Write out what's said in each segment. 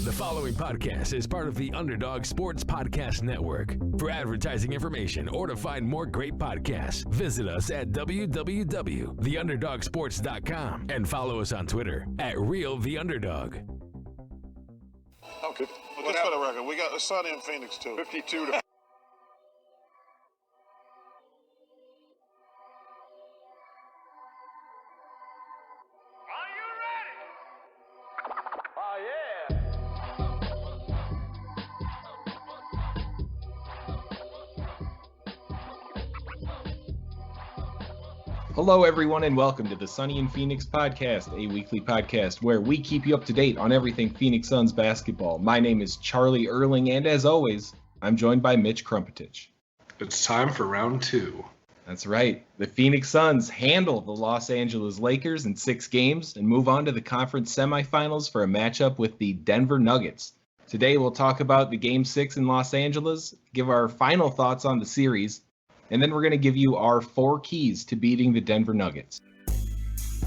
The following podcast is part of the Underdog Sports Podcast Network. For advertising information or to find more great podcasts, visit us at www.theunderdogsports.com and follow us on Twitter at RealTheUnderdog. Okay. Well, just for the record, we got the Sunny in Phoenix too. 52 to... Hello, everyone, and welcome to the Sunny in Phoenix podcast, a weekly podcast where we keep you up to date on everything Phoenix Suns basketball. My name is Charlie Erling, and as always, I'm joined by Mitch Krmpotich. It's time for round two. That's right. The Phoenix Suns handle the Los Angeles Lakers in 6 games and move on to the conference semifinals for a matchup with the Denver Nuggets. Today, we'll talk about the Game 6 in Los Angeles, give our final thoughts on the series, and then we're going to give you our 4 keys to beating the Denver Nuggets.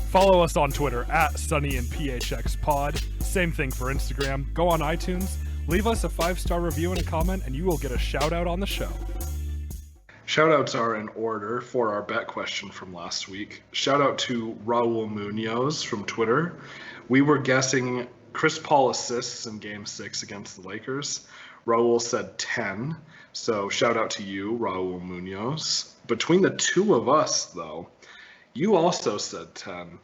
Follow us on Twitter at Sunny and PHX Pod. Same thing for Instagram. Go on iTunes, leave us a 5-star review and a comment, and you will get a shout out on the show. Shout outs are in order for our bet question from last week. Shout out to Raul Munoz from Twitter. We were guessing Chris Paul assists in Game 6 against the Lakers. Raul said 10. So shout out to you, Raul Munoz. Between the two of us, though, you also said 10,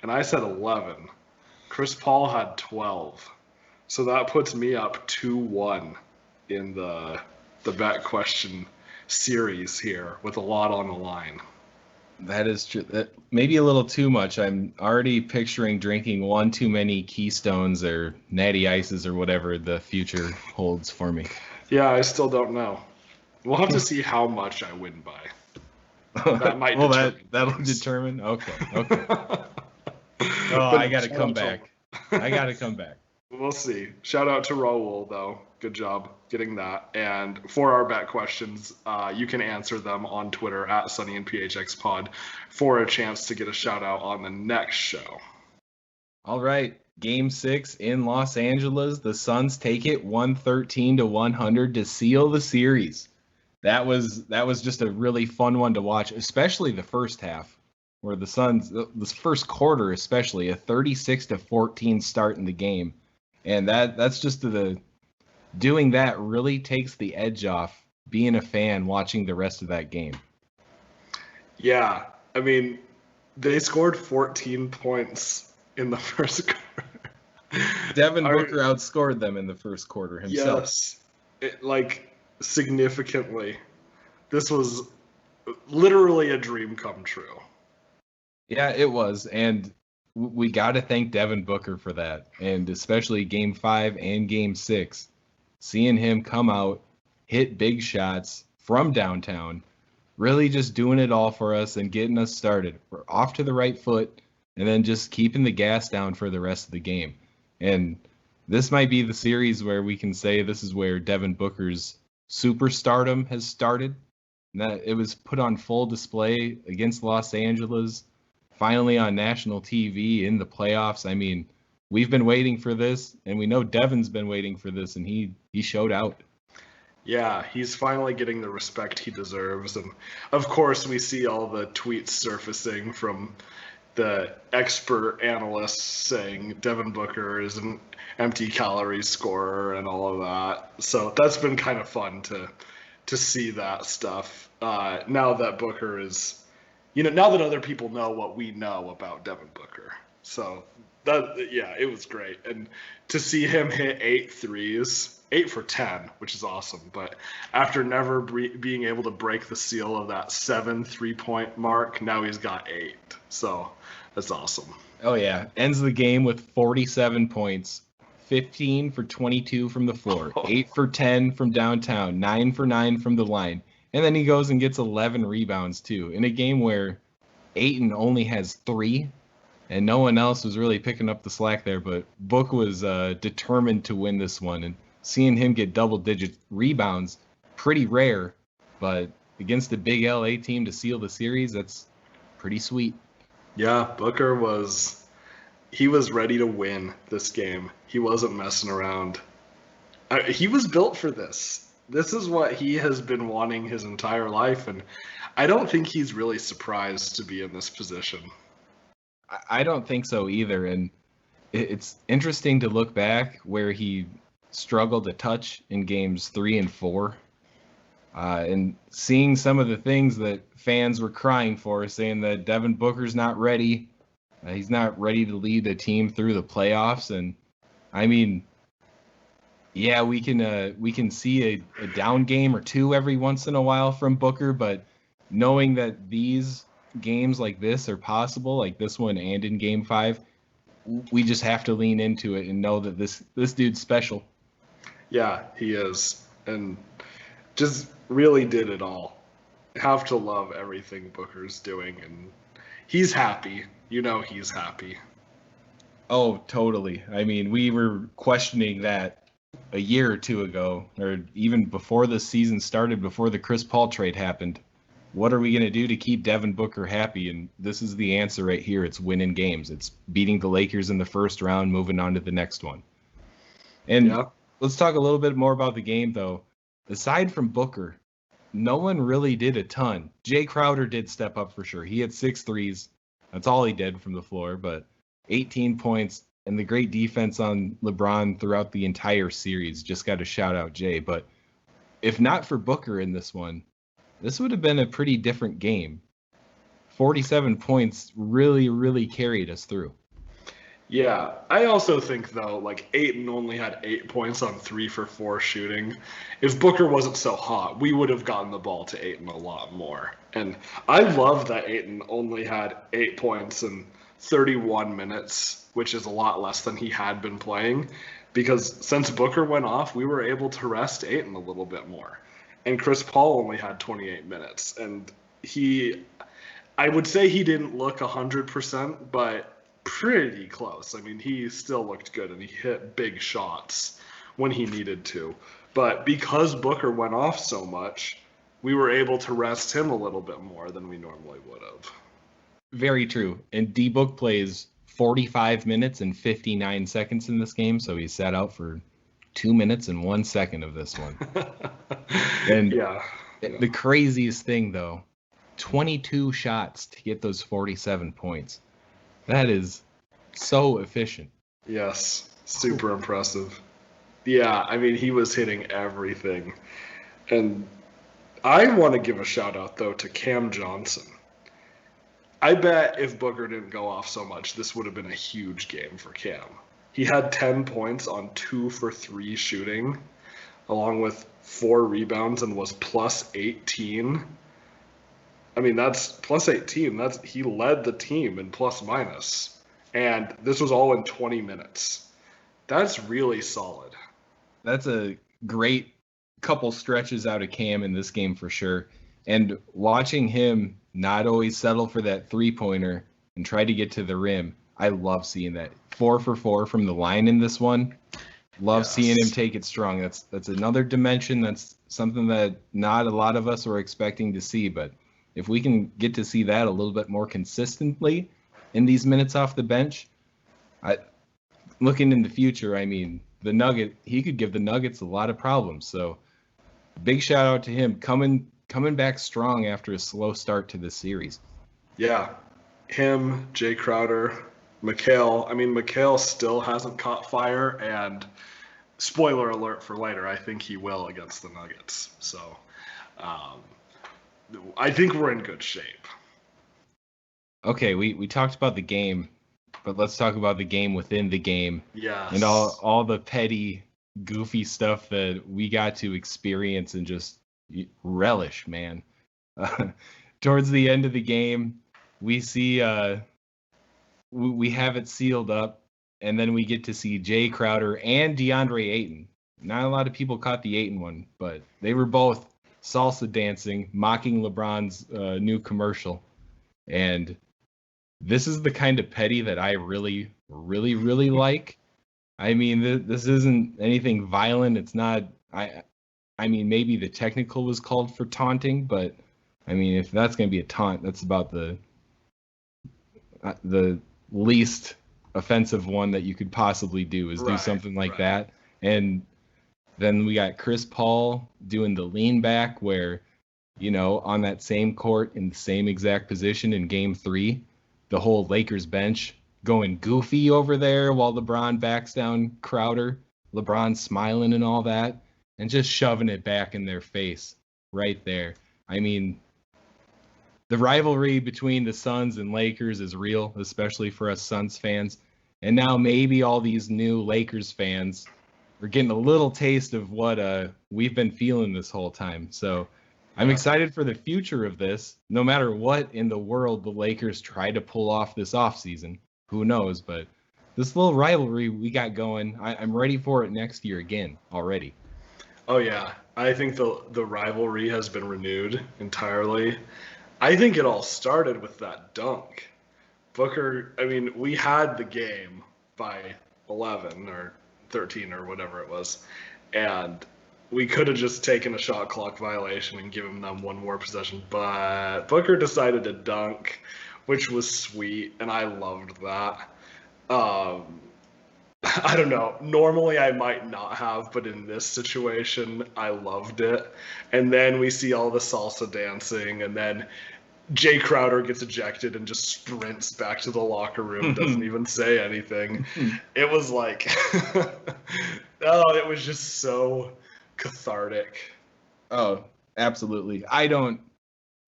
and I said 11. Chris Paul had 12. So that puts me up 2-1 in the bet question series here with a lot on the line. That is true. That maybe a little too much. I'm already picturing drinking one too many Keystones or Natty Ices or whatever the future holds for me. Yeah, I still don't know. We'll have to see how much I win by. That might that'll determine. Okay. I got to come back. We'll see. Shout out to Raul, though. Good job getting that. And for our bet questions, you can answer them on Twitter at Sunny and PHX Pod for a chance to get a shout out on the next show. All right. Game 6 in Los Angeles. The Suns take it 113-100 to seal the series. That was just a really fun one to watch, especially the first half, where the Suns, this first quarter especially, a 36-14 start in the game. And that's just doing that really takes the edge off being a fan watching the rest of that game. Yeah, I mean, they scored 14 points in the first quarter. Devin Booker outscored them in the first quarter himself. Yes, significantly. This was literally a dream come true. Yeah, it was, and we got to thank Devin Booker for that, and especially Game 5 and Game 6. Seeing him come out, hit big shots from downtown, really just doing it all for us and getting us started. We're off to the right foot, and then just keeping the gas down for the rest of the game. And this might be the series where we can say this is where Devin Booker's superstardom has started. And that it was put on full display against Los Angeles, finally on national TV in the playoffs. I mean, we've been waiting for this, and we know Devin's been waiting for this, and he showed out. Yeah, he's finally getting the respect he deserves. And, of course, we see all the tweets surfacing from the expert analysts saying Devin Booker is an empty calorie scorer and all of that. So that's been kind of fun to see that stuff. Now that Booker is, now that other people know what we know about Devin Booker. So it was great. And to see him hit 8 threes, 8 for 10, which is awesome. But after never being able to break the seal of that 7 3-point mark, now he's got 8. So that's awesome. Oh, yeah. Ends the game with 47 points, 15 for 22 from the floor, 8 for 10 from downtown, 9 for 9 from the line. And then he goes and gets 11 rebounds, too, in a game where Ayton only has 3, and no one else was really picking up the slack there. But Book was determined to win this one, and seeing him get double-digit rebounds, pretty rare, but against a big LA team to seal the series, that's pretty sweet. Yeah, Booker was he was ready to win this game. He wasn't messing around. He was built for this. This is what he has been wanting his entire life, and I don't think he's really surprised to be in this position. I don't think so either, and it's interesting to look back where he struggled a touch in games 3 and 4, and seeing some of the things that fans were crying for, saying that Devin Booker's not ready, he's not ready to lead the team through the playoffs, and I mean, yeah, we can see a down game or two every once in a while from Booker, but knowing that these games like this are possible, like this one and in Game 5, we just have to lean into it and know that this dude's special. Yeah, he is, and just really did it all. Have to love everything Booker's doing, and he's happy. You know he's happy. Oh, totally. I mean, we were questioning that a year or two ago, or even before the season started, before the Chris Paul trade happened. What are we going to do to keep Devin Booker happy? And this is the answer right here. It's winning games. It's beating the Lakers in the first round, moving on to the next one. And let's talk a little bit more about the game, though. Aside from Booker, no one really did a ton. Jay Crowder did step up for sure. He had 6 threes. That's all he did from the floor, but 18 points and the great defense on LeBron throughout the entire series. Just got to shout out Jay. But if not for Booker in this one, this would have been a pretty different game. 47 points really, really carried us through. Yeah, I also think, though, like Ayton only had 8 points on 3 for 4 shooting. If Booker wasn't so hot, we would have gotten the ball to Ayton a lot more. And I love that Ayton only had 8 points in 31 minutes, which is a lot less than he had been playing, because since Booker went off, we were able to rest Ayton a little bit more. And Chris Paul only had 28 minutes. And I would say he didn't look 100%, but pretty close. I mean, he still looked good, and he hit big shots when he needed to. But because Booker went off so much, we were able to rest him a little bit more than we normally would have. Very true. And D-Book plays 45 minutes and 59 seconds in this game, so he sat out for 2 minutes and 1 second of this one. And the craziest thing, though, 22 shots to get those 47 points. That is so efficient. Yes, super impressive. Yeah, I mean, he was hitting everything. And I want to give a shout out, though, to Cam Johnson. I bet if Booker didn't go off so much, this would have been a huge game for Cam. He had 10 points on 2 for 3 shooting, along with 4 rebounds, and was plus 18. I mean, that's plus 18. He led the team in plus minus. And this was all in 20 minutes. That's really solid. That's a great couple stretches out of Cam in this game for sure. And watching him not always settle for that three-pointer and try to get to the rim, I love seeing that. 4 for 4 from the line in this one. Love seeing him take it strong. That's another dimension. That's something that not a lot of us were expecting to see. But if we can get to see that a little bit more consistently in these minutes off the bench, looking in the future, I mean, he could give the Nuggets a lot of problems. So big shout out to him coming back strong after a slow start to this series. Yeah, him, Jay Crowder, Mikal. I mean, Mikal still hasn't caught fire, and spoiler alert for later, I think he will against the Nuggets. So I think we're in good shape. Okay, we talked about the game, but let's talk about the game within the game. Yes. And all the petty, goofy stuff that we got to experience and just relish, man. Towards the end of the game, we see we have it sealed up, and then we get to see Jay Crowder and DeAndre Ayton. Not a lot of people caught the Ayton one, but they were both salsa dancing, mocking LeBron's new commercial. And this is the kind of petty that I really, really, really like. I mean, this isn't anything violent. It's not. I mean, maybe the technical was called for taunting, but I mean, if that's going to be a taunt, that's about the least offensive one that you could possibly do is do something like that. And then we got Chris Paul doing the lean back where, you know, on that same court in the same exact position in game 3, the whole Lakers bench going goofy over there while LeBron backs down Crowder, LeBron smiling and all that, and just shoving it back in their face right there. I mean, the rivalry between the Suns and Lakers is real, especially for us Suns fans. And now maybe all these new Lakers fans are getting a little taste of what we've been feeling this whole time. So I'm excited for the future of this. No matter what in the world the Lakers try to pull off this offseason, who knows? But this little rivalry we got going, I'm ready for it next year again already. Oh, yeah. I think the rivalry has been renewed entirely. I think it all started with that dunk. Booker, I mean, we had the game by 11 or 13 or whatever it was, and we could have just taken a shot clock violation and given them one more possession, but Booker decided to dunk, which was sweet, and I loved that. I don't know. Normally I might not have, but in this situation, I loved it. And then we see all the salsa dancing, and then Jay Crowder gets ejected and just sprints back to the locker room, doesn't even say anything. It was like, it was just so cathartic. Oh, absolutely. I don't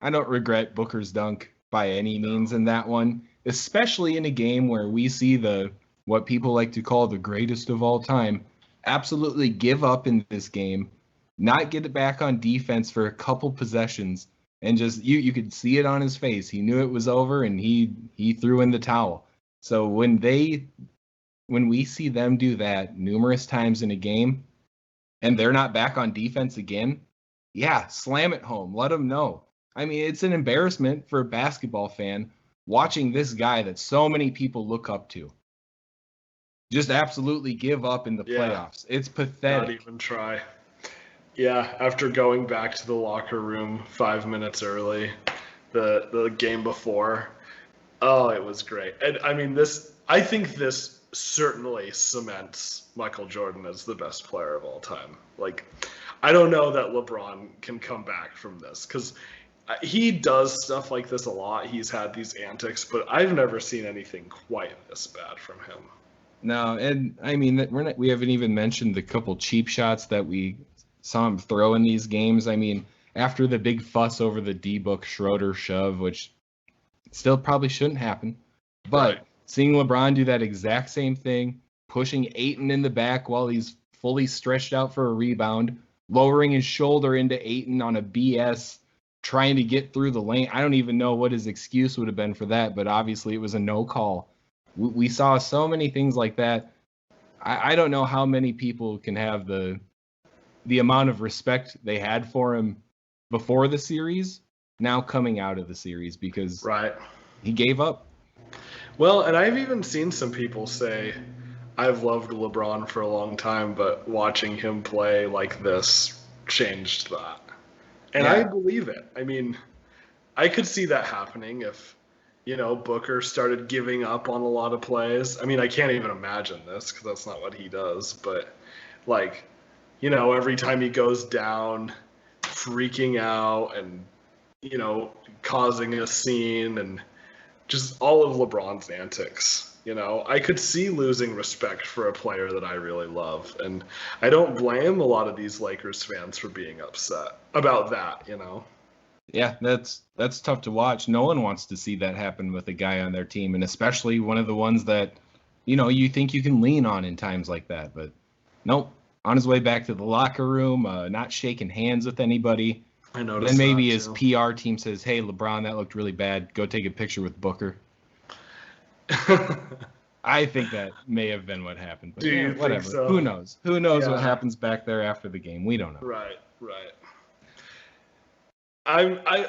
regret Booker's dunk by any means in that one, especially in a game where we see what people like to call the greatest of all time absolutely give up in this game, not get it back on defense for a couple possessions, and just you could see it on his face. He knew it was over, and he threw in the towel. So when we see them do that numerous times in a game, and they're not back on defense again, yeah, slam it home. Let them know. I mean, it's an embarrassment for a basketball fan watching this guy that so many people look up to just absolutely give up in the playoffs. It's pathetic. Not even try. Yeah, after going back to the locker room 5 minutes early, the game before, it was great. And I mean, I think this certainly cements Michael Jordan as the best player of all time. Like, I don't know that LeBron can come back from this, because he does stuff like this a lot. He's had these antics, but I've never seen anything quite this bad from him. No, and I mean, we haven't even mentioned the couple cheap shots that we saw him throw in these games. I mean, after the big fuss over the D-Book Schroeder shove, which still probably shouldn't happen, but seeing LeBron do that exact same thing, pushing Ayton in the back while he's fully stretched out for a rebound, lowering his shoulder into Ayton on a BS, trying to get through the lane. I don't even know what his excuse would have been for that, but obviously it was a no call. We saw so many things like that. I don't know how many people can have the amount of respect they had for him before the series, now coming out of the series, because he gave up. Well, and I've even seen some people say, I've loved LeBron for a long time, but watching him play like this changed that. And I believe it. I mean, I could see that happening if, Booker started giving up on a lot of plays. I mean, I can't even imagine this because that's not what he does. But, every time he goes down, freaking out and, causing a scene and just all of LeBron's antics. I could see losing respect for a player that I really love. And I don't blame a lot of these Lakers fans for being upset about that, Yeah, that's tough to watch. No one wants to see that happen with a guy on their team, and especially one of the ones that, you think you can lean on in times like that. But nope, on his way back to the locker room, not shaking hands with anybody. I noticed. Then maybe his PR team says, "Hey, LeBron, that looked really bad. Go take a picture with Booker." I think that may have been what happened. But whatever. So? Who knows? Who knows what happens back there after the game? We don't know. Right.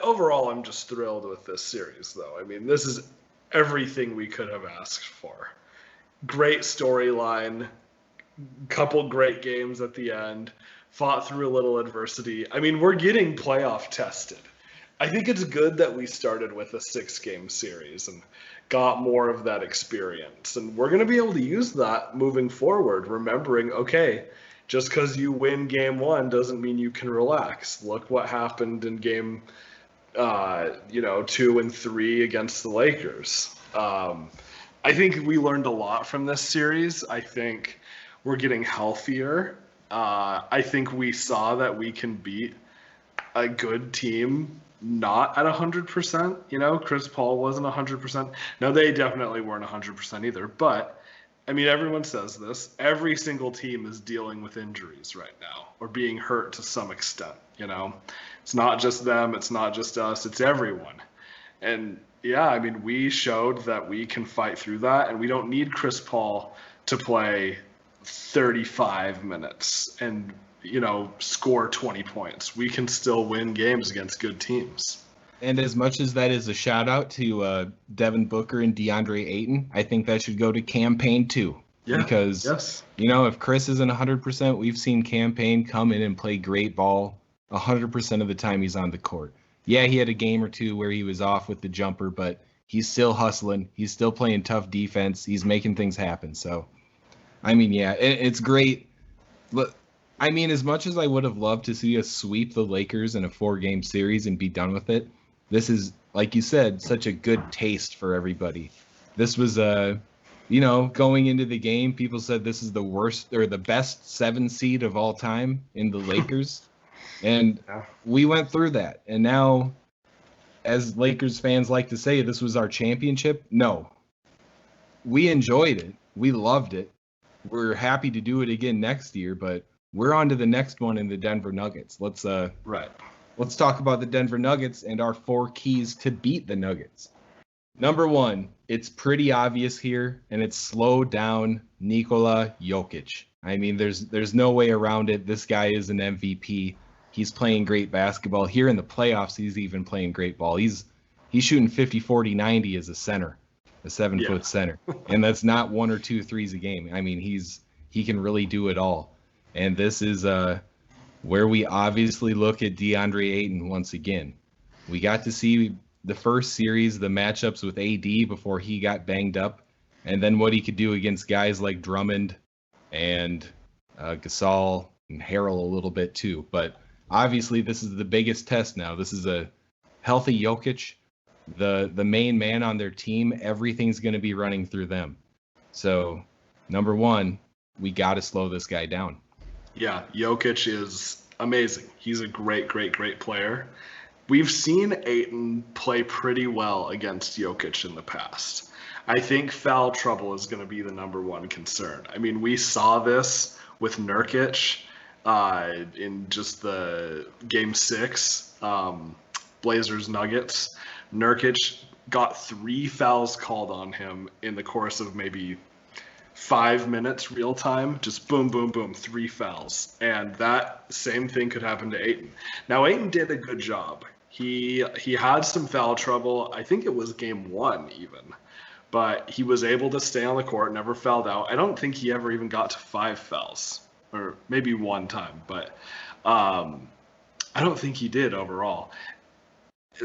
Overall, I'm just thrilled with this series, though. I mean, this is everything we could have asked for. Great storyline, couple great games at the end, fought through a little adversity. I mean, we're getting playoff tested. I think it's good that we started with a 6-game series and got more of that experience. And we're going to be able to use that moving forward, remembering, okay, just because you win game 1 doesn't mean you can relax. Look what happened in game 2 and 3 against the Lakers. I think we learned a lot from this series. I think we're getting healthier. I think we saw that we can beat a good team not at 100%. Chris Paul wasn't 100%. No, they definitely weren't 100% either. But, I mean, everyone says this. Every single team is dealing with injuries right now or being hurt to some extent, It's not just them. It's not just us. It's everyone. And, yeah, I mean, we showed that we can fight through that, and we don't need Chris Paul to play 35 minutes and, score 20 points. We can still win games against good teams. And as much as that is a shout out to Devin Booker and DeAndre Ayton, I think that should go to Campaign too. Yeah, because, if Chris isn't 100%, we've seen Campaign come in and play great ball 100% of the time he's on the court. Yeah, he had a game or two where he was off with the jumper, but he's still hustling. He's still playing tough defense. He's making things happen. So, I mean, yeah, it's great. Look, I mean, as much as I would have loved to see us sweep the Lakers in a 4-game series and be done with it, this is, like you said, such a good taste for everybody. This was, going into the game, people said this is the worst or the best 7 seed of all time in the Lakers. And we went through that. And now, as Lakers fans like to say, this was our championship. No. We enjoyed it. We loved it. We're happy to do it again next year, but we're on to the next one in the Denver Nuggets. Let's talk about the Denver Nuggets and our 4 keys to beat the Nuggets. Number 1, it's pretty obvious here, and it's slow down Nikola Jokic. I mean, there's no way around it. This guy is an MVP. He's playing great basketball. Here in the playoffs, he's even playing great ball. He's shooting 50, 40, 90 as a center, a 7-foot center. And that's not 1 or 2 threes a game. I mean, he can really do it all. And this is where we obviously look at DeAndre Ayton once again. We got to see the first series, the matchups with AD before he got banged up, and then what he could do against guys like Drummond and Gasol and Harrell a little bit too. But obviously this is the biggest test now. This is a healthy Jokic, the main man on their team. Everything's going to be running through them. So, number 1, we got to slow this guy down. Yeah, Jokic is amazing. He's a great, great, great player. We've seen Ayton play pretty well against Jokic in the past. I think foul trouble is going to be the number 1 concern. I mean, we saw this with Nurkic in just the Game 6, Blazers Nuggets. Nurkic got 3 fouls called on him in the course of maybe 5 minutes real time, just boom, boom, boom, 3 fouls. And that same thing could happen to Ayton. Now, Ayton did a good job. He had some foul trouble. I think it was game 1 even. But he was able to stay on the court, never fouled out. I don't think he ever even got to 5 fouls, or maybe 1 time. But I don't think he did overall.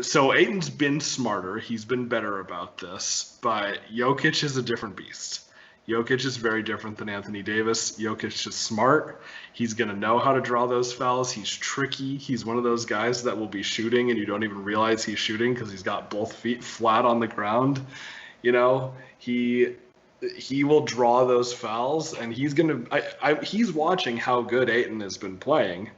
So Ayton's been smarter. He's been better about this. But Jokic is a different beast. Jokic is very different than Anthony Davis. Jokic is smart. He's going to know how to draw those fouls. He's tricky. He's one of those guys that will be shooting and you don't even realize he's shooting because he's got both feet flat on the ground. He will draw those fouls, and he's going to he's watching how good Ayton has been playing,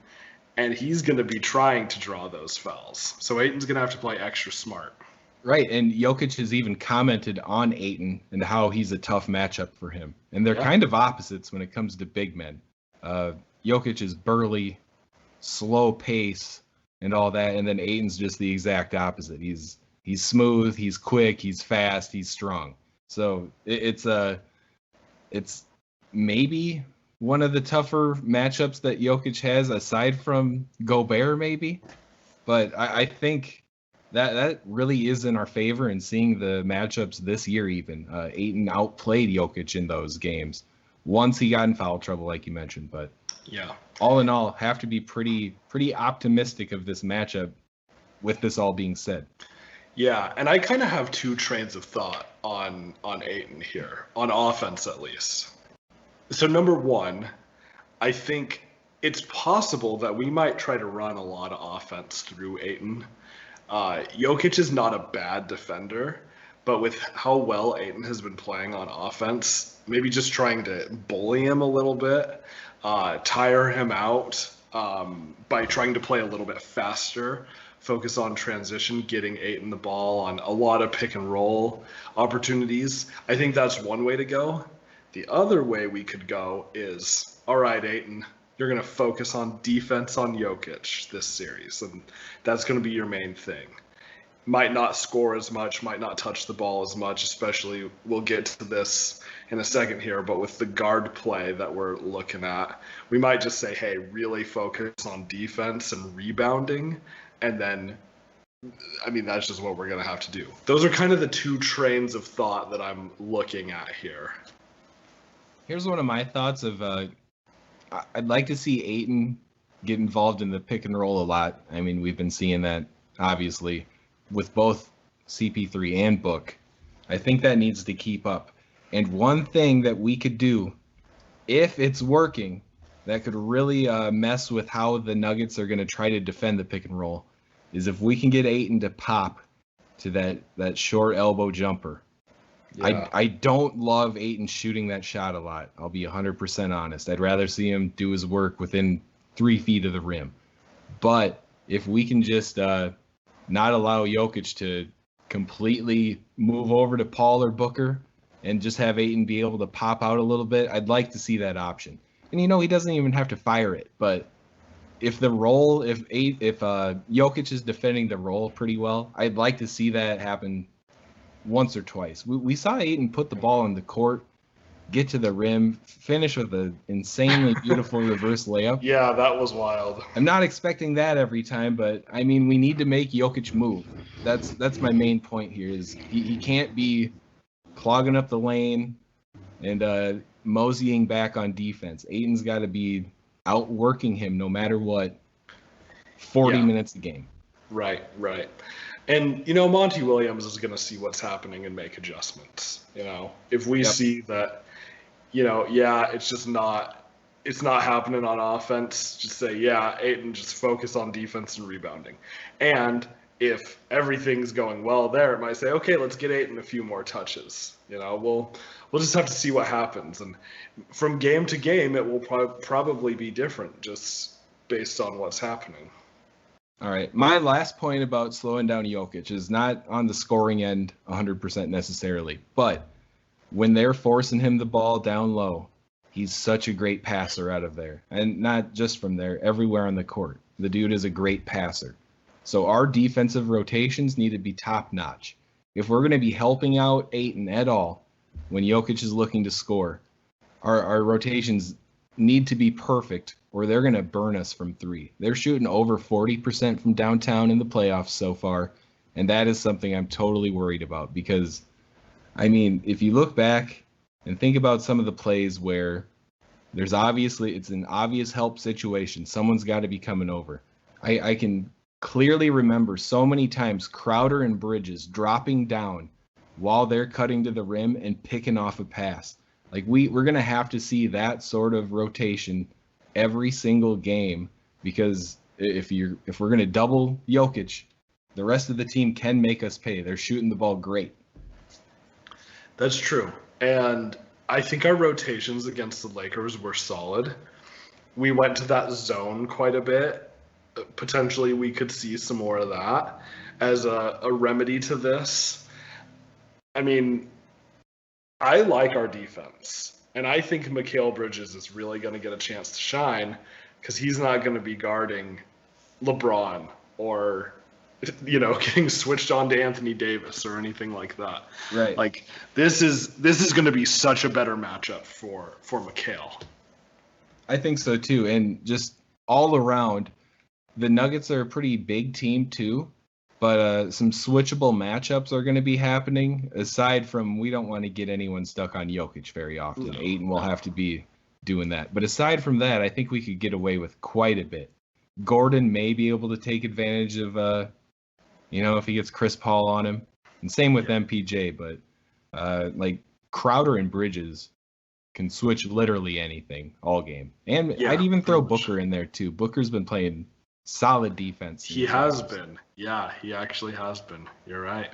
and he's going to be trying to draw those fouls. So Ayton's going to have to play extra smart. Right, and Jokic has even commented on Ayton and how he's a tough matchup for him. And they're kind of opposites when it comes to big men. Jokic is burly, slow pace, and all that, and then Ayton's just the exact opposite. He's smooth, he's quick, he's fast, he's strong. So it's maybe one of the tougher matchups that Jokic has, aside from Gobert, maybe. But I think that really is in our favor in seeing the matchups this year even. Ayton outplayed Jokic in those games once he got in foul trouble, like you mentioned. But yeah, all in all, have to be pretty optimistic of this matchup with this all being said. Yeah, and I kind of have two trains of thought on Ayton here, on offense at least. So number one, I think it's possible that we might try to run a lot of offense through Ayton. Jokic is not a bad defender, but with how well Ayton has been playing on offense, maybe just trying to bully him a little bit, tire him out by trying to play a little bit faster, focus on transition, getting Ayton the ball on a lot of pick and roll opportunities. I think that's one way to go. The other way we could go is, all right, Ayton, you're going to focus on defense on Jokic this series, and that's going to be your main thing. Might not score as much, might not touch the ball as much, especially we'll get to this in a second here, but with the guard play that we're looking at, we might just say, hey, really focus on defense and rebounding, and then, I mean, that's just what we're going to have to do. Those are kind of the two trains of thought that I'm looking at here. Here's one of my thoughts of I'd like to see Ayton get involved in the pick and roll a lot. I mean, we've been seeing that, obviously, with both CP3 and Book. I think that needs to keep up. And one thing that we could do, if it's working, that could really mess with how the Nuggets are going to try to defend the pick and roll, is if we can get Ayton to pop to that short elbow jumper. Yeah. I don't love Ayton shooting that shot a lot. I'll be 100% honest. I'd rather see him do his work within 3 feet of the rim. But if we can just not allow Jokic to completely move over to Paul or Booker and just have Ayton be able to pop out a little bit, I'd like to see that option. And, he doesn't even have to fire it. But if Jokic is defending the roll pretty well, I'd like to see that happen once or twice. We saw Ayton put the ball on the court, get to the rim, finish with an insanely beautiful reverse layup. Yeah, that was wild. I'm not expecting that every time, but I mean, we need to make Jokic move. That's my main point here. Is he can't be clogging up the lane and moseying back on defense. Ayton's got to be outworking him no matter what. 40 minutes a game. Right. And, Monty Williams is going to see what's happening and make adjustments. If we see that, it's not happening on offense, just say, Ayton, just focus on defense and rebounding. And if everything's going well there, it might say, okay, let's get Ayton a few more touches. We'll just have to see what happens. And from game to game, it will probably be different just based on what's happening. All right. My last point about slowing down Jokic is not on the scoring end 100% necessarily, but when they're forcing him the ball down low, he's such a great passer out of there. And not just from there, everywhere on the court. The dude is a great passer. So our defensive rotations need to be top notch. If we're going to be helping out Ayton at all when Jokic is looking to score, our rotations need to be perfect, or they're going to burn us from three. They're shooting over 40% from downtown in the playoffs so far, and that is something I'm totally worried about because, I mean, if you look back and think about some of the plays where it's an obvious help situation, someone's got to be coming over. I can clearly remember so many times Crowder and Bridges dropping down while they're cutting to the rim and picking off a pass. Like we're going to have to see that sort of rotation every single game because if we're going to double Jokic, the rest of the team can make us pay. They're shooting the ball great. That's true. And I think our rotations against the Lakers were solid. We went to that zone quite a bit. Potentially we could see some more of that as a remedy to this. I mean, I like our defense, and I think Mikal Bridges is really going to get a chance to shine because he's not going to be guarding LeBron or, getting switched on to Anthony Davis or anything like that. Right. Like this is going to be such a better matchup for Mikal. I think so too, and just all around, the Nuggets are a pretty big team too. But some switchable matchups are going to be happening, aside from we don't want to get anyone stuck on Jokic very often. No, Ayton will have to be doing that. But aside from that, I think we could get away with quite a bit. Gordon may be able to take advantage of if he gets Chris Paul on him. And same with MPJ, but like Crowder and Bridges can switch literally anything all game. And I'd even throw Booker in there too. Booker's been playing solid defense. He has been. Yeah, he actually has been. You're right.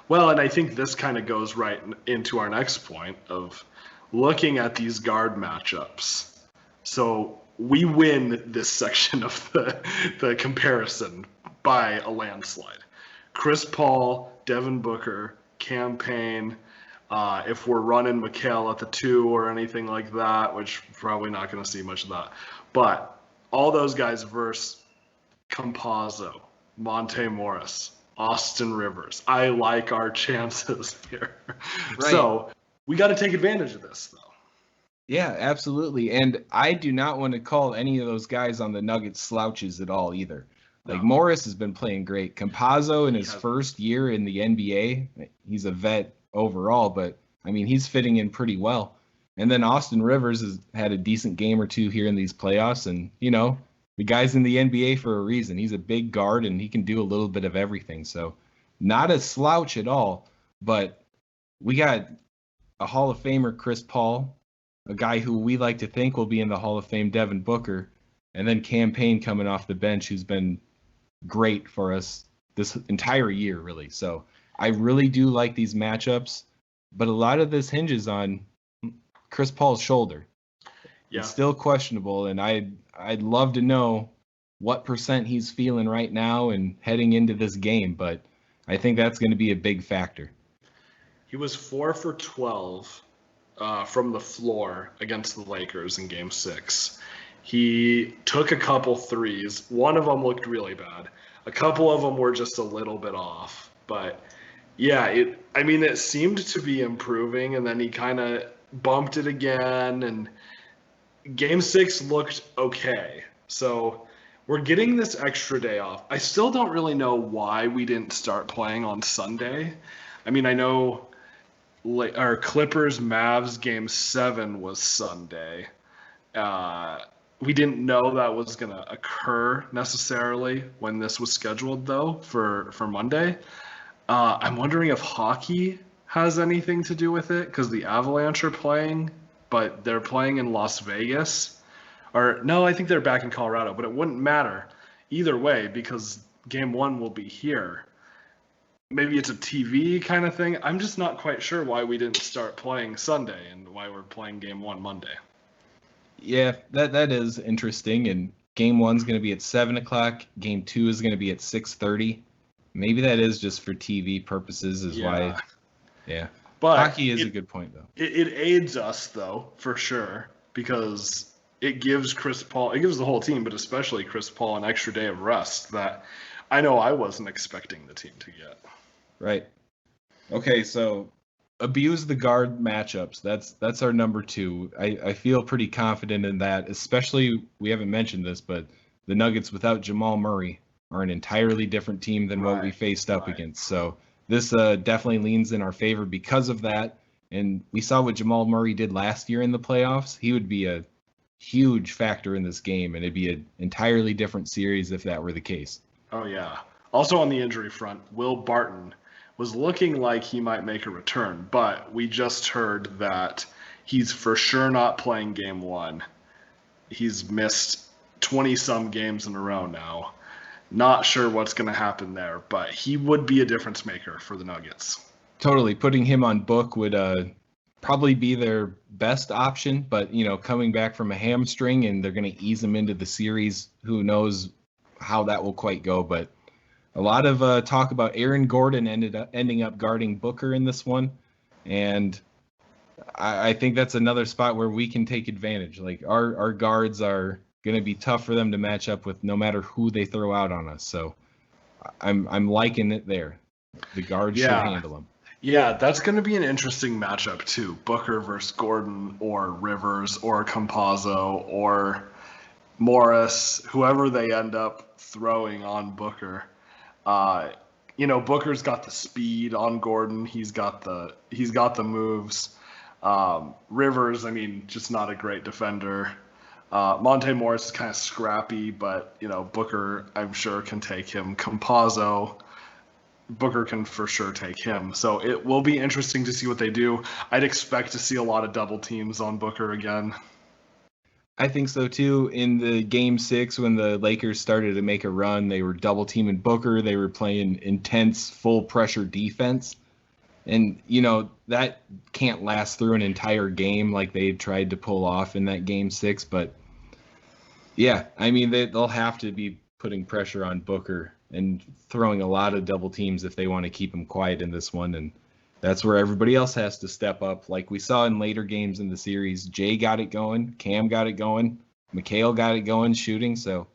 Well, and I think this kind of goes right into our next point of looking at these guard matchups. So we win this section of the comparison by a landslide. Chris Paul, Devin Booker, Campaign, if we're running Mikal at the 2 or anything like that, which probably not going to see much of that. But all those guys versus Campazzo, Monte Morris, Austin Rivers. I like our chances here. Right. So we got to take advantage of this, though. Yeah, absolutely. And I do not want to call any of those guys on the Nuggets slouches at all either. Like, Morris has been playing great. Campazzo in his first year in the NBA, he's a vet overall, but, I mean, he's fitting in pretty well. And then Austin Rivers has had a decent game or two here in these playoffs. And, the guy's in the NBA for a reason. He's a big guard, and he can do a little bit of everything. So not a slouch at all, but we got a Hall of Famer, Chris Paul, a guy who we like to think will be in the Hall of Fame, Devin Booker, and then Campaign coming off the bench, who's been great for us this entire year, really. So I really do like these matchups, but a lot of this hinges on Chris Paul's shoulder. Yeah. It's still questionable, and I'd love to know what % he's feeling right now and heading into this game, but I think that's going to be a big factor. He was 4 for 12 from the floor against the Lakers in Game 6. He took a couple threes. One of them looked really bad. A couple of them were just a little bit off. But, yeah, it seemed to be improving, and then he kind of bumped it again, and Game 6 looked okay. So we're getting this extra day off. I still don't really know why we didn't start playing on Sunday. I mean, I know our Clippers-Mavs Game 7 was Sunday. We didn't know that was going to occur necessarily when this was scheduled, though, for Monday. I'm wondering if hockey has anything to do with it, because the Avalanche are playing, but they're playing in Las Vegas. Or, no, I think they're back in Colorado, but it wouldn't matter either way because Game 1 will be here. Maybe it's a TV kind of thing. I'm just not quite sure why we didn't start playing Sunday and why we're playing Game 1 Monday. Yeah, that is interesting. And Game 1's going to be at 7 o'clock. Game 2 is going to be at 6:30. Maybe that is just for TV purposes why. Yeah. But hockey is a good point, though. It aids us, though, for sure, because it gives the whole team, but especially Chris Paul, an extra day of rest that I know I wasn't expecting the team to get. Right. Okay, so abuse the guard matchups. That's our number 2. I feel pretty confident in that, especially, we haven't mentioned this, but the Nuggets without Jamal Murray are an entirely different team than what we faced up against. So this definitely leans in our favor because of that. And we saw what Jamal Murray did last year in the playoffs. He would be a huge factor in this game, and it'd be an entirely different series if that were the case. Oh, yeah. Also on the injury front, Will Barton was looking like he might make a return, but we just heard that he's for sure not playing Game 1. He's missed 20-some games in a row now. Not sure what's going to happen there, but he would be a difference maker for the Nuggets. Totally. Putting him on Book would probably be their best option, but, coming back from a hamstring and they're going to ease him into the series, who knows how that will quite go. But a lot of talk about Aaron Gordon ending up guarding Booker in this one, and I think that's another spot where we can take advantage. Like our guards are going to be tough for them to match up with no matter who they throw out on us. So I'm liking it there. The guards should handle them. Yeah, that's going to be an interesting matchup too. Booker versus Gordon or Rivers or Campazzo or Morris, whoever they end up throwing on Booker. Booker's got the speed on Gordon. He's got the moves. Rivers, just not a great defender. Monte Morris is kind of scrappy, but, Booker, I'm sure, can take him. Campazzo, Booker can for sure take him. So it will be interesting to see what they do. I'd expect to see a lot of double teams on Booker again. I think so too. In the game 6, when the Lakers started to make a run, they were double teaming Booker. They were playing intense, full pressure defense. And, that can't last through an entire game like they tried to pull off in that game 6. But yeah, they'll have to be putting pressure on Booker and throwing a lot of double teams if they want to keep him quiet in this one. And that's where everybody else has to step up. Like we saw in later games in the series, Jay got it going, Cam got it going, Mikhail got it going shooting. So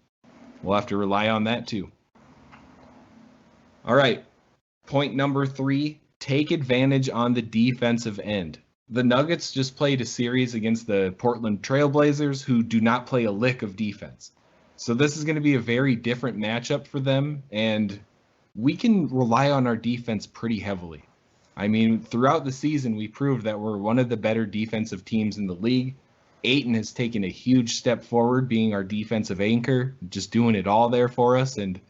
we'll have to rely on that too. All right. Point number 3, take advantage on the defensive end. The Nuggets just played a series against the Portland Trailblazers, who do not play a lick of defense. So this is going to be a very different matchup for them, and we can rely on our defense pretty heavily. Throughout the season, we proved that we're one of the better defensive teams in the league. Ayton has taken a huge step forward, being our defensive anchor, just doing it all there for us, and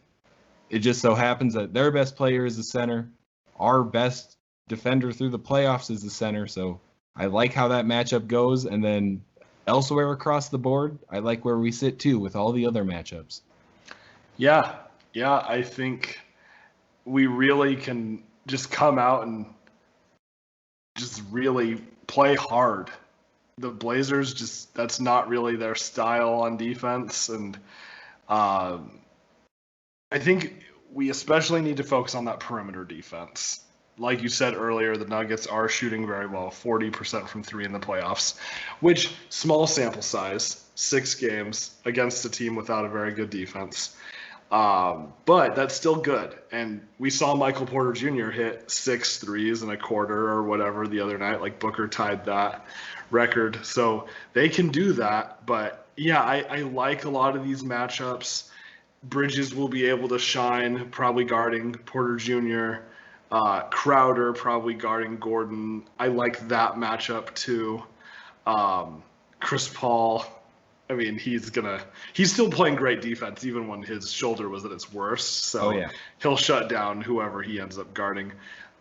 it just so happens that their best player is the center. Our best defender through the playoffs is the center, so I like how that matchup goes, and then elsewhere across the board, I like where we sit too with all the other matchups. Yeah, I think we really can just come out and just really play hard. The Blazers, that's not really their style on defense, and I think we especially need to focus on that perimeter defense. Like you said earlier, the Nuggets are shooting very well, 40% from 3 in the playoffs, which, small sample size, 6 games against a team without a very good defense. But that's still good. And we saw Michael Porter Jr. hit 6 threes in a quarter or whatever the other night. Like Booker tied that record. So they can do that. But yeah, I like a lot of these matchups. Bridges will be able to shine, probably guarding Porter Jr., Crowder probably guarding Gordon. I like that matchup too. Chris Paul, he's still playing great defense even when his shoulder was at its worst. So He'll shut down whoever he ends up guarding.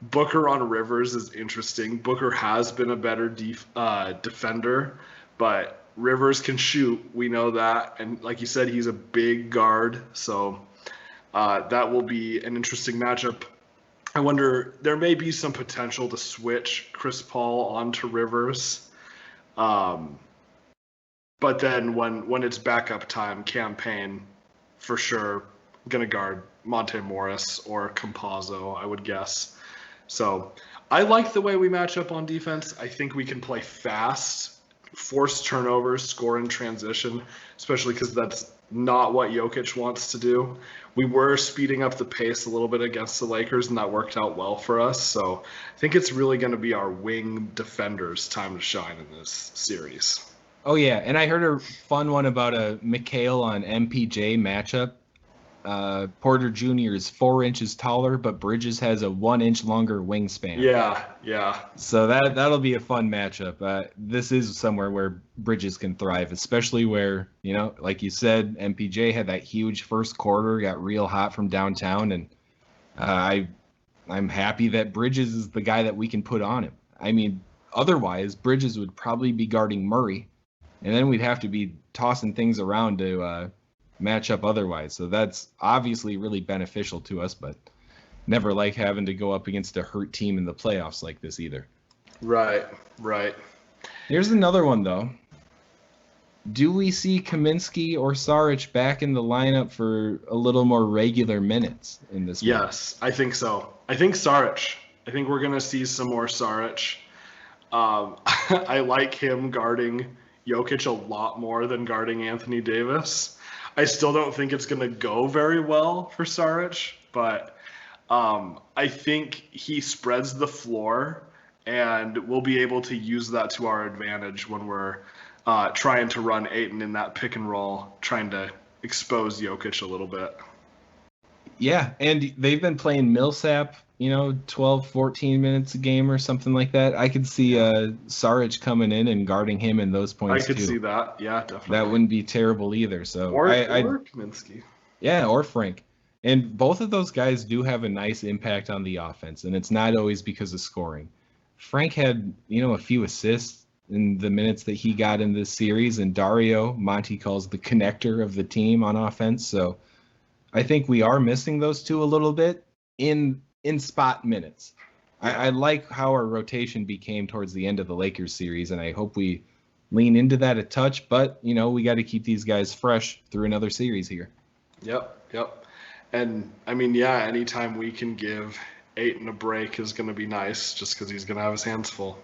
Booker on Rivers is interesting. Booker has been a better defender, but Rivers can shoot. We know that. And like you said, he's a big guard. So that will be an interesting matchup. I wonder, there may be some potential to switch Chris Paul onto Rivers. But then when it's backup time, campaign, for sure, going to guard Monte Morris or Campazzo, I would guess. So I like the way we match up on defense. I think we can play fast, force turnovers, score in transition, especially because that's not what Jokic wants to do. We were speeding up the pace a little bit against the Lakers, and that worked out well for us. So I think it's really going to be our wing defenders' time to shine in this series. Oh, yeah, and I heard a fun one about a Mikhail on MPJ matchup. Porter Jr. is 4 inches taller, but Bridges has a 1 inch longer wingspan. Yeah. So that'll be a fun matchup. This is somewhere where Bridges can thrive, especially where, like you said, MPJ had that huge first quarter, got real hot from downtown, and I'm happy that Bridges is the guy that we can put on him. Otherwise, Bridges would probably be guarding Murray, and then we'd have to be tossing things around to match up otherwise. So that's obviously really beneficial to us, but never like having to go up against a hurt team in the playoffs like this either. Right. Here's another one, though. Do we see Kaminsky or Saric back in the lineup for a little more regular minutes in this game? Yes, I think so. I think Saric. I think we're going to see some more Saric. I like him guarding Jokic a lot more than guarding Anthony Davis. I still don't think it's going to go very well for Saric, but I think he spreads the floor, and we'll be able to use that to our advantage when we're trying to run Ayton in that pick and roll, trying to expose Jokic a little bit. Yeah, and they've been playing Millsap, 12, 14 minutes a game or something like that. I could see Saric coming in and guarding him in those points I could too. see that. Yeah, definitely. That wouldn't be terrible either. So or Kaminsky. Yeah, or Frank. And both of those guys do have a nice impact on the offense, and it's not always because of scoring. Frank had, a few assists in the minutes that he got in this series, and Dario, Monty calls the connector of the team on offense. So I think we are missing those two a little bit in spot minutes. I like how our rotation became towards the end of the Lakers series, and I hope we lean into that a touch. But, we got to keep these guys fresh through another series here. Yep. And, anytime we can give Ayton a break is going to be nice just because he's going to have his hands full.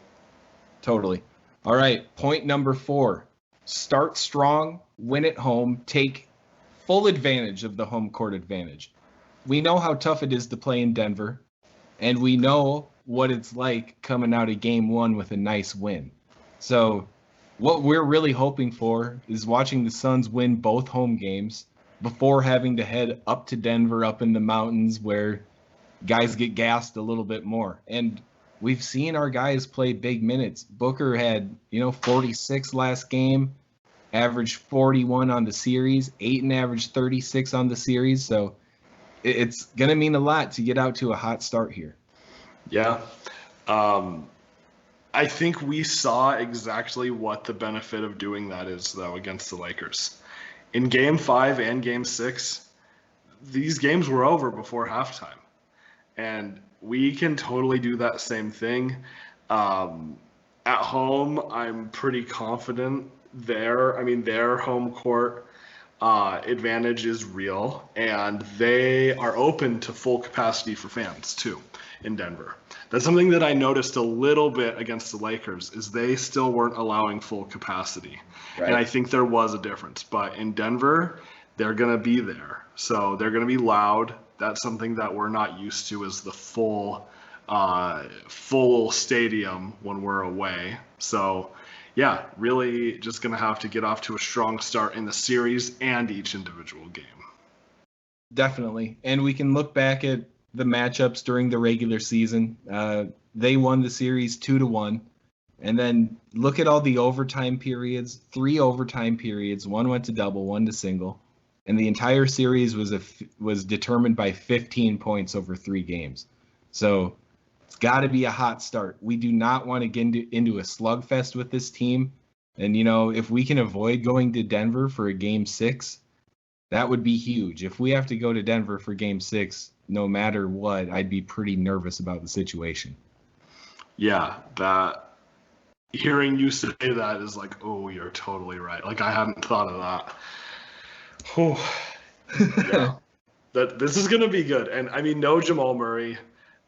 Totally. All right, point number 4. Start strong, win at home, take full advantage of the home court advantage. We know how tough it is to play in Denver, and we know what it's like coming out of game 1 with a nice win. So what we're really hoping for is watching the Suns win both home games before having to head up to Denver, up in the mountains where guys get gassed a little bit more. And we've seen our guys play big minutes. Booker had, 46 last game, averaged 41 on the series. Ayton averaged 36 on the series. So it's going to mean a lot to get out to a hot start here. Yeah. I think we saw exactly what the benefit of doing that is, though, against the Lakers. In Game 5 and Game 6, these games were over before halftime. And we can totally do that same thing. At home, I'm pretty confident there. Their home court advantage is real, and they are open to full capacity for fans, too, in Denver. That's something that I noticed a little bit against the Lakers, is they still weren't allowing full capacity. Right. And I think there was a difference. But in Denver, they're going to be there. So they're going to be loud. That's something that we're not used to, is the full stadium when we're away. So, yeah, really just going to have to get off to a strong start in the series and each individual game. Definitely. And we can look back at the matchups during the regular season. They won the series 2-1. And then look at all the overtime periods, 3 overtime periods. 1 went to double, 1 to single. And the entire series was determined by 15 points over 3 games. So it's got to be a hot start. We do not want to get into a slugfest with this team. And, if we can avoid going to Denver for a Game 6, that would be huge. If we have to go to Denver for Game 6, no matter what, I'd be pretty nervous about the situation. Yeah, hearing you say that is like, oh, you're totally right. Like, I hadn't thought of that. Oh, yeah. This is going to be good. And, no Jamal Murray.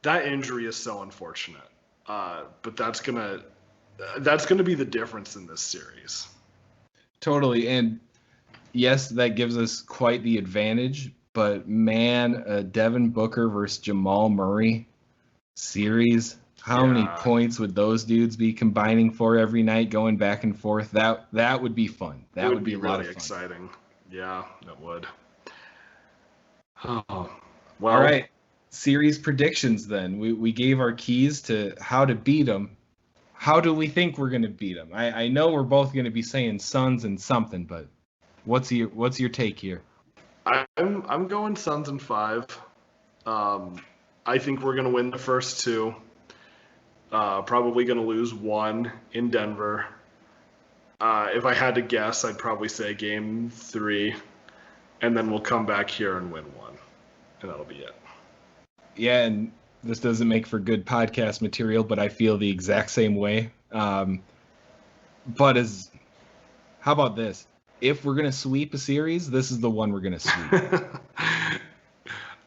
That injury is so unfortunate. But that's going to be the difference in this series. Totally. And, yes, that gives us quite the advantage. But, man, Devin Booker versus Jamal Murray series, how many points would those dudes be combining for every night, going back and forth? That would be fun. That would be a lot of fun. Exciting. Yeah, it would. Oh, well. All right. Series predictions then. We gave our keys to how to beat them. How do we think we're going to beat them? I know we're both going to be saying Suns and something, but what's your take here? I'm going Suns in 5. I think we're going to win the first 2. Probably going to lose 1 in Denver. If I had to guess, I'd probably say Game 3, and then we'll come back here and win 1, and that'll be it. Yeah, and this doesn't make for good podcast material, but I feel the exact same way. How about this? If we're going to sweep a series, this is the one we're going to sweep.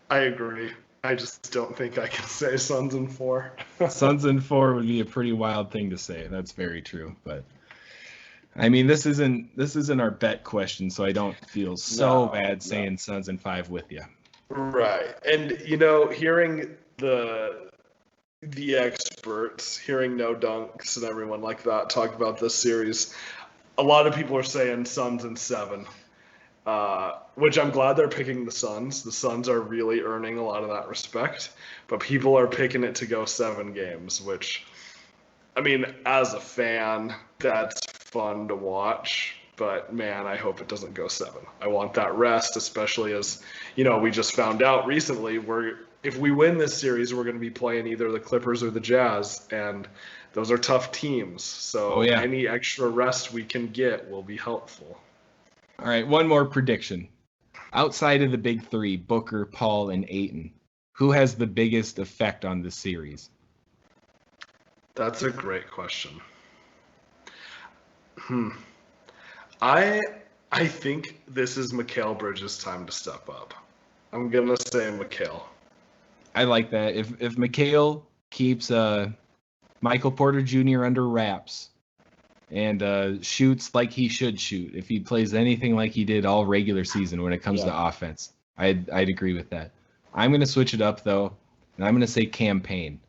I agree. I just don't think I can say Suns in 4. Suns in 4 would be a pretty wild thing to say. That's very true. But this isn't our bet question, so I don't feel so bad saying Suns in 5 with you. Right. And hearing the experts, hearing No Dunks and everyone like that talk about this series, a lot of people are saying Suns in 7. which I'm glad they're picking the Suns. The Suns are really earning a lot of that respect, but people are picking it to go 7 games, which, I mean, as a fan, that's fun to watch. But, man, I hope it doesn't go 7. I want that rest, especially as, we just found out recently if we win this series, we're going to be playing either the Clippers or the Jazz, and those are tough teams. So any extra rest we can get will be helpful. All right, one more prediction. Outside of the big 3, Booker, Paul, and Ayton, who has the biggest effect on this series? That's a great question. I think this is Mikal Bridges' time to step up. I'm going to say Mikal. I like that. If Mikal keeps Michael Porter Jr. under wraps and shoots like he should shoot, if he plays anything like he did all regular season when it comes to offense, I'd agree with that. I'm going to switch it up, though, and I'm going to say Cam Payne.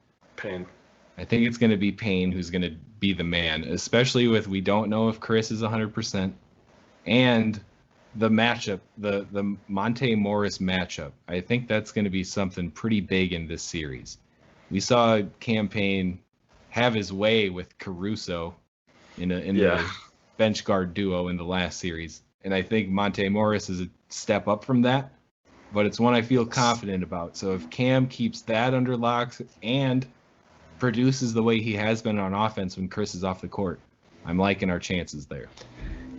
I think it's going to be Payne who's going to be the man, especially with we don't know if Chris is 100%, and the matchup, the Monte Morris matchup. I think that's going to be something pretty big in this series. We saw Cam Payne have his way with Caruso in the bench guard duo in the last series, and I think Monte Morris is a step up from that, but it's one I feel confident about. So if Cam keeps that under locks and produces the way he has been on offense when Chris is off the court, I'm liking our chances there.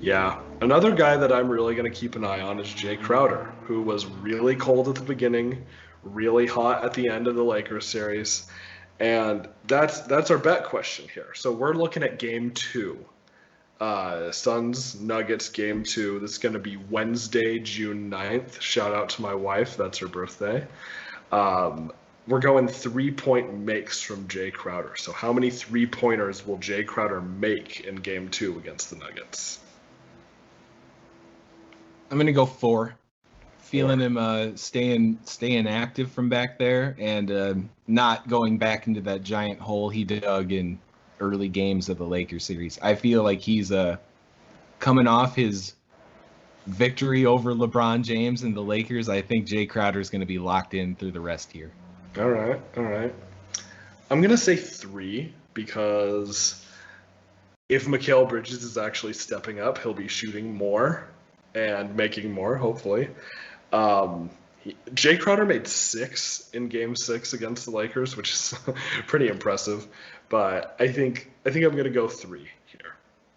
Yeah. Another guy that I'm really going to keep an eye on is Jay Crowder, who was really cold at the beginning, really hot at the end of the Lakers series. And that's our bet question here. So we're looking at game 2. Suns Nuggets game 2. This is going to be Wednesday, June 9th. Shout out to my wife. That's her birthday. We're going 3-point makes from Jay Crowder. So how many 3-pointers will Jay Crowder make in game 2 against the Nuggets? I'm going to go 4. Feeling him staying active from back there and not going back into that giant hole he dug in early games of the Lakers series. I feel like he's coming off his victory over LeBron James and the Lakers. I think Jay Crowder is going to be locked in through the rest here. All right. I'm going to say 3 because if Mikal Bridges is actually stepping up, he'll be shooting more and making more, hopefully. Jay Crowder made 6 in Game 6 against the Lakers, which is pretty impressive. But I think I'm going to go 3 here.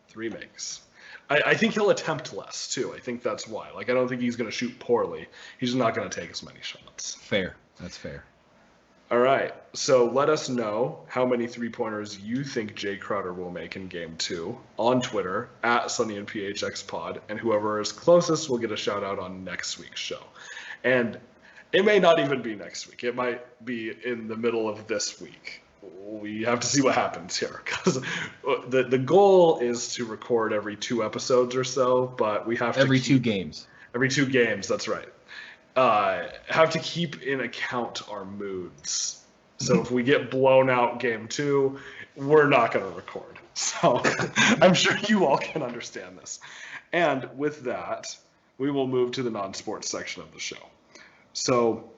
3 makes. I think he'll attempt less, too. I think that's why. I don't think he's going to shoot poorly. He's just not going to take as many shots. Fair. That's fair. All right. So let us know how many 3-pointers you think Jay Crowder will make in Game 2 on Twitter at Sunny and PHX Pod, and whoever is closest will get a shout out on next week's show. And it may not even be next week. It might be in the middle of this week. We have to see what happens here because the goal is to record every 2 episodes or so, but we have to every 2 games. Every 2 games. That's right. Have to keep in account our moods. So if we get blown out game 2, we're not going to record. So I'm sure you all can understand this. And with that, we will move to the non-sports section of the show. So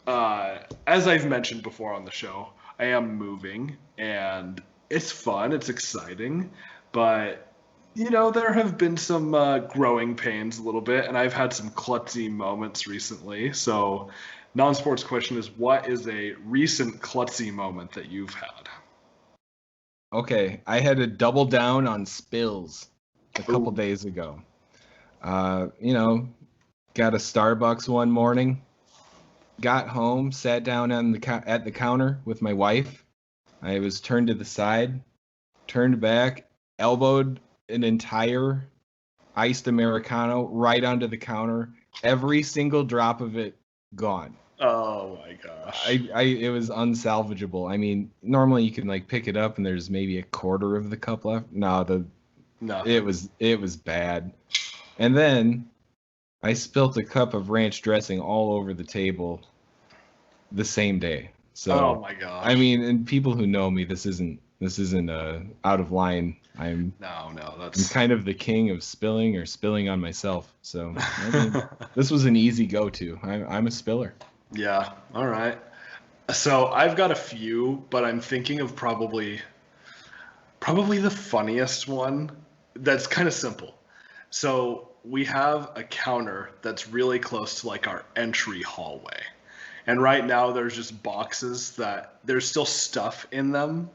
as I've mentioned before on the show, I am moving, and it's fun, it's exciting, but there have been some growing pains a little bit, and I've had some klutzy moments recently. So non-sports question is, what is a recent klutzy moment that you've had? Okay, I had to double down on spills a couple days ago. Got a Starbucks one morning, got home, sat down at the counter with my wife. I was turned to the side, turned back, elbowed an entire iced Americano right onto the counter. Every single drop of it gone. Oh my gosh. It was unsalvageable. I mean, normally you can pick it up and there's maybe a quarter of the cup left. No. It was bad. And then I spilt a cup of ranch dressing all over the table the same day. So, oh my gosh. I mean, and people who know me, this isn't This isn't out of line. I'm kind of the king of spilling on myself. So I mean, this was an easy go-to. I'm a spiller. Yeah. All right. So I've got a few, but I'm thinking of probably the funniest one. That's kind of simple. So we have a counter that's really close to like our entry hallway. And right now there's just boxes that there's still stuff in them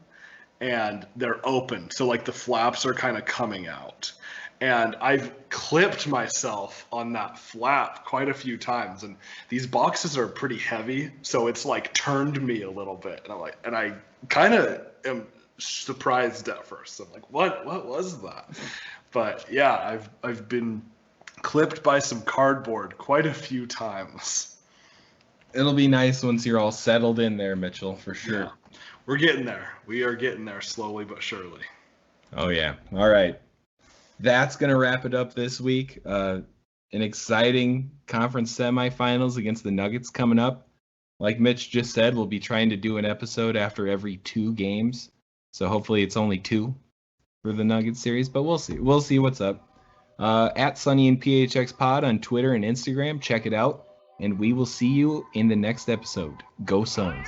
and they're open. So like the flaps are kind of coming out. And I've clipped myself on that flap quite a few times. And these boxes are pretty heavy. So it's like turned me a little bit. And I kind of am surprised at first. I'm like, what was that? But yeah, I've been clipped by some cardboard quite a few times. It'll be nice once you're all settled in there, Mitchell, for sure. Yeah. We're getting there. We are getting there slowly but surely. Oh, yeah. All right. That's going to wrap it up this week. An exciting conference semifinals against the Nuggets coming up. Like Mitch just said, we'll be trying to do an episode after every 2 games. So hopefully it's only 2 for the Nuggets series, but we'll see. We'll see what's up. At Sunny and PHX Pod on Twitter and Instagram. Check it out. And we will see you in the next episode. Go Suns.